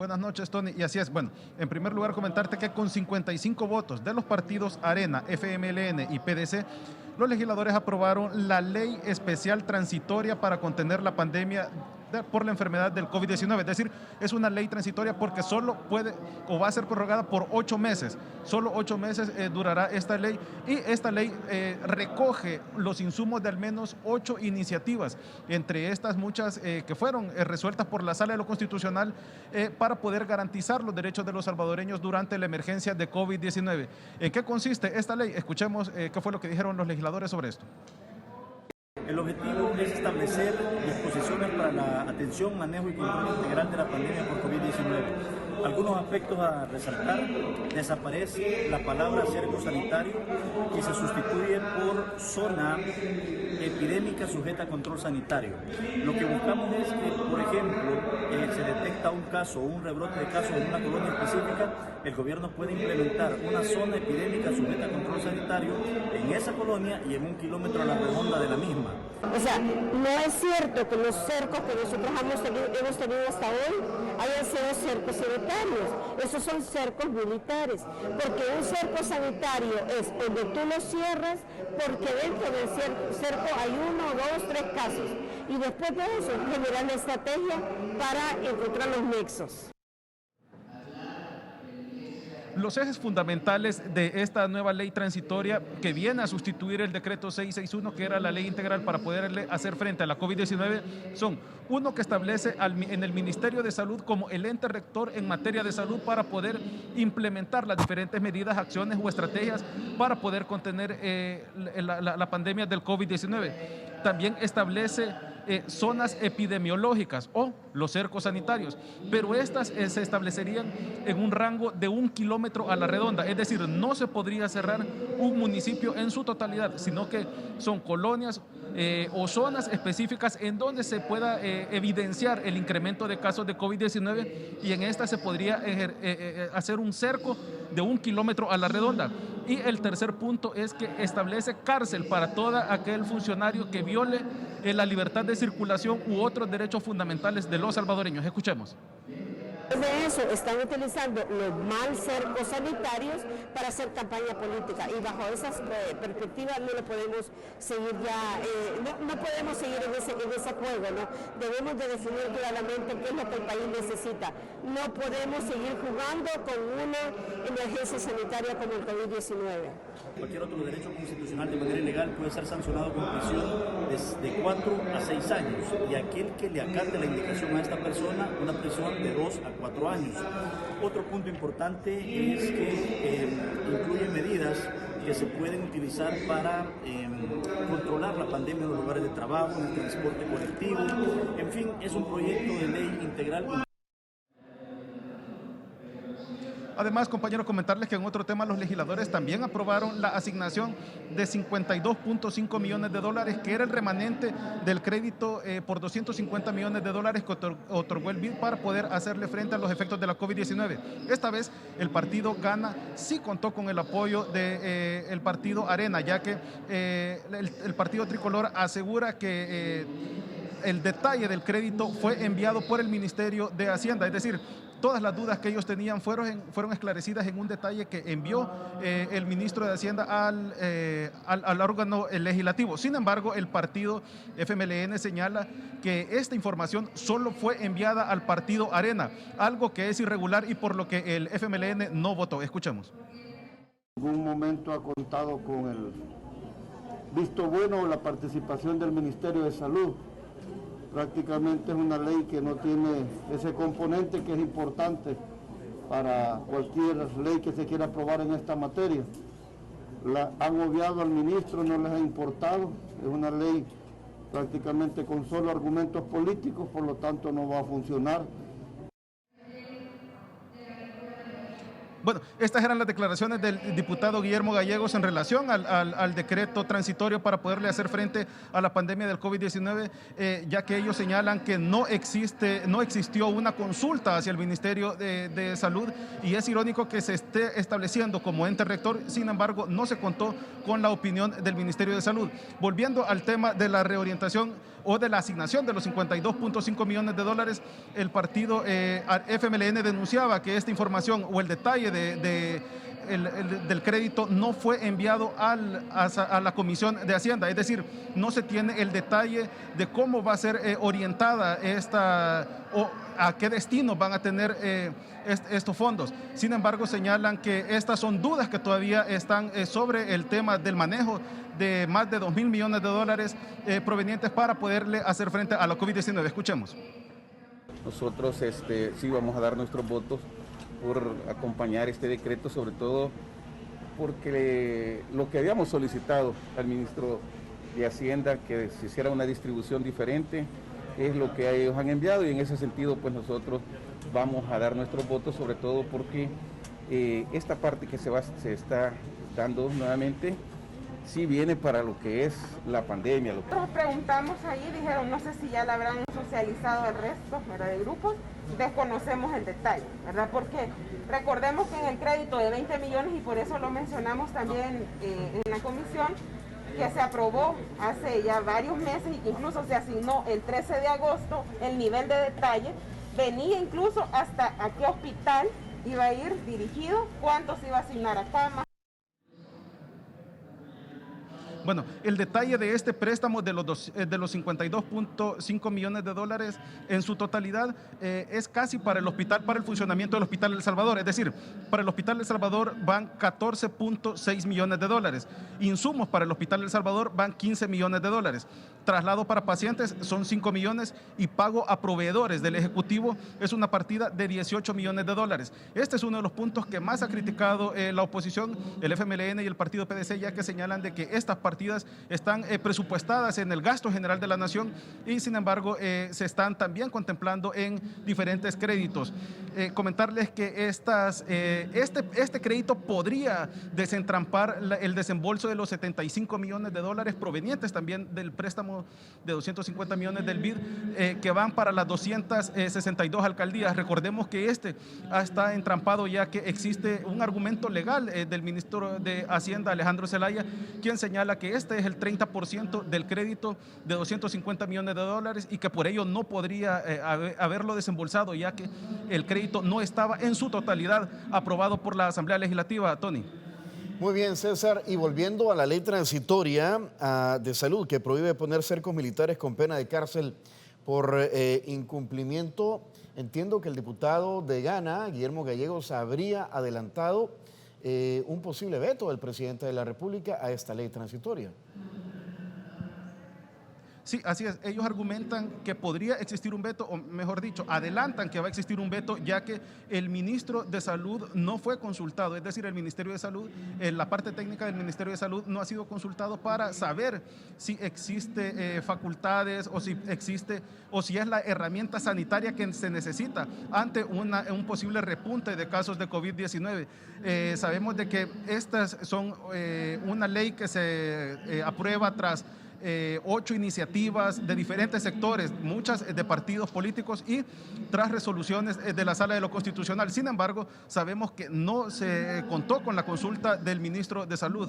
Buenas noches, Tony. Y así es. Bueno, en primer lugar comentarte que con 55 votos de los partidos Arena, FMLN y PDC, los legisladores aprobaron la ley especial transitoria para contener la pandemia por la enfermedad del COVID-19. Es decir, es una ley transitoria porque solo puede o va a ser prorrogada por 8 meses. Solo 8 meses durará esta ley, y esta ley recoge los insumos de al menos 8 iniciativas, entre estas muchas que fueron resueltas por la Sala de lo Constitucional para poder garantizar los derechos de los salvadoreños durante la emergencia de COVID-19. ¿En qué consiste esta ley? Escuchemos qué fue lo que dijeron los legisladores sobre esto. El objetivo es establecer disposiciones para la atención, manejo y control integral de la pandemia por COVID-19. Algunos aspectos a resaltar: desaparece la palabra cerco sanitario y se sustituye por zona epidémica sujeta a control sanitario. Lo que buscamos es que, por ejemplo, se detecta un caso o un rebrote de casos en una colonia específica, el gobierno puede implementar una zona epidémica sujeta a control sanitario en esa colonia y en 1 kilómetro a la redonda de la misma. O sea, no es cierto que los cercos que nosotros hemos tenido hasta hoy hayan sido cercos sanitarios. Esos son cercos militares, porque un cerco sanitario es donde tú lo cierras porque dentro del cerco hay 1, 2, 3 casos, y después de eso generar la estrategia para encontrar los nexos. Los ejes fundamentales de esta nueva ley transitoria, que viene a sustituir el decreto 661, que era la ley integral para poder hacer frente a la COVID-19, son: uno, que establece en el Ministerio de Salud como el ente rector en materia de salud para poder implementar las diferentes medidas, acciones o estrategias para poder contener la pandemia del COVID-19. También establece zonas epidemiológicas o los cercos sanitarios, pero estas se establecerían en un rango de 1 kilómetro a la redonda. Es decir, no se podría cerrar un municipio en su totalidad, sino que son colonias o zonas específicas en donde se pueda evidenciar el incremento de casos de COVID-19, y en esta se podría hacer un cerco de 1 kilómetro a la redonda. Y el tercer punto es que establece cárcel para todo aquel funcionario que viole la libertad de circulación u otros derechos fundamentales de los salvadoreños. Escuchemos. De eso están utilizando los mal cercos sanitarios para hacer campaña política, y bajo esas perspectivas no lo podemos seguir ya, no podemos seguir en ese juego, ¿no? Debemos de definir claramente qué es lo que el país necesita. No podemos seguir jugando con una emergencia sanitaria como el COVID-19. Cualquier otro derecho constitucional de manera ilegal puede ser sancionado con prisión de 4 a 6 años, y aquel que le acate la indicación a esta persona, una prisión de 2 a 4 años. Otro punto importante es que incluye medidas que se pueden utilizar para controlar la pandemia en los lugares de trabajo, en el transporte colectivo. En fin, es un proyecto de ley integral. Además, compañeros, comentarles que en otro tema los legisladores también aprobaron la asignación de 52.5 millones de dólares, que era el remanente del crédito por 250 millones de dólares que otorgó el BID para poder hacerle frente a los efectos de la COVID-19. Esta vez el partido Gana sí contó con el apoyo del partido Arena, ya que el partido tricolor asegura que el detalle del crédito fue enviado por el Ministerio de Hacienda, es decir, todas las dudas que ellos tenían fueron esclarecidas en un detalle que envió el ministro de Hacienda al órgano legislativo. Sin embargo, el partido FMLN señala que esta información solo fue enviada al partido Arena, algo que es irregular y por lo que el FMLN no votó. Escuchemos. En algún momento ha contado con el visto bueno la participación del Ministerio de Salud. Prácticamente es una ley que no tiene ese componente que es importante para cualquier ley que se quiera aprobar en esta materia. La han obviado al ministro, no les ha importado. Es una ley prácticamente con solo argumentos políticos, por lo tanto no va a funcionar. Bueno, estas eran las declaraciones del diputado Guillermo Gallegos en relación al decreto transitorio para poderle hacer frente a la pandemia del COVID-19, ya que ellos señalan que no existió una consulta hacia el Ministerio de Salud, y es irónico que se esté estableciendo como ente rector, sin embargo no se contó con la opinión del Ministerio de Salud. Volviendo al tema de la reorientación o de la asignación de los 52.5 millones de dólares, el partido FMLN denunciaba que esta información o el detalle del crédito no fue enviado a la Comisión de Hacienda, es decir, no se tiene el detalle de cómo va a ser orientada esta o a qué destino van a tener estos fondos. Sin embargo, señalan que estas son dudas que todavía están sobre el tema del manejo de más de 2.000 millones de dólares provenientes para poderle hacer frente a la COVID-19. Escuchemos. Nosotros sí vamos a dar nuestros votos por acompañar este decreto, sobre todo porque lo que habíamos solicitado al ministro de Hacienda, que se hiciera una distribución diferente, es lo que ellos han enviado, y en ese sentido pues nosotros vamos a dar nuestros votos, sobre todo porque esta parte que se está dando nuevamente sí viene para lo que es la pandemia. Nosotros preguntamos ahí, dijeron, no sé si ya la habrán socializado el resto, ¿verdad?, de grupos, desconocemos el detalle, ¿verdad? Porque recordemos que en el crédito de 20 millones, y por eso lo mencionamos también en la comisión, que se aprobó hace ya varios meses y que incluso se asignó el 13 de agosto, el nivel de detalle venía incluso hasta a qué hospital iba a ir dirigido, cuánto se iba a asignar a cama. Bueno, el detalle de este préstamo de los 52.5 millones de dólares en su totalidad es casi para el hospital, para el funcionamiento del Hospital El Salvador. Es decir, para el Hospital El Salvador van 14.6 millones de dólares. Insumos para el Hospital El Salvador van 15 millones de dólares. Traslado para pacientes son 5 millones y pago a proveedores del Ejecutivo es una partida de 18 millones de dólares. Este es uno de los puntos que más ha criticado la oposición, el FMLN y el partido PDC, ya que señalan de que estas partidas están presupuestadas en el gasto general de la nación y sin embargo se están también contemplando en diferentes créditos. Comentarles que este crédito podría desentrampar el desembolso de los 75 millones de dólares provenientes también del préstamo de 250 millones del BID que van para las 262 alcaldías. Recordemos que está entrampado ya que existe un argumento legal del ministro de Hacienda, Alejandro Zelaya, quien señala que este es el 30% del crédito de 250 millones de dólares y que por ello no podría haberlo desembolsado, ya que el crédito no estaba en su totalidad aprobado por la Asamblea Legislativa. Tony. Muy bien, César. Y volviendo a la ley transitoria de salud que prohíbe poner cercos militares con pena de cárcel por incumplimiento, entiendo que el diputado de Gana, Guillermo Gallegos, habría adelantado un posible veto del presidente de la República a esta ley transitoria. Sí, así es. Ellos argumentan que podría existir un veto, o mejor dicho, adelantan que va a existir un veto, ya que el ministro de Salud no fue consultado. Es decir, el Ministerio de Salud, la parte técnica del Ministerio de Salud no ha sido consultado para saber si existe facultades o si existe o si es la herramienta sanitaria que se necesita ante un posible repunte de casos de COVID-19. Sabemos de que estas son una ley que se aprueba tras 8 iniciativas de diferentes sectores, muchas de partidos políticos y tras resoluciones de la Sala de lo Constitucional. Sin embargo, sabemos que no se contó con la consulta del ministro de Salud.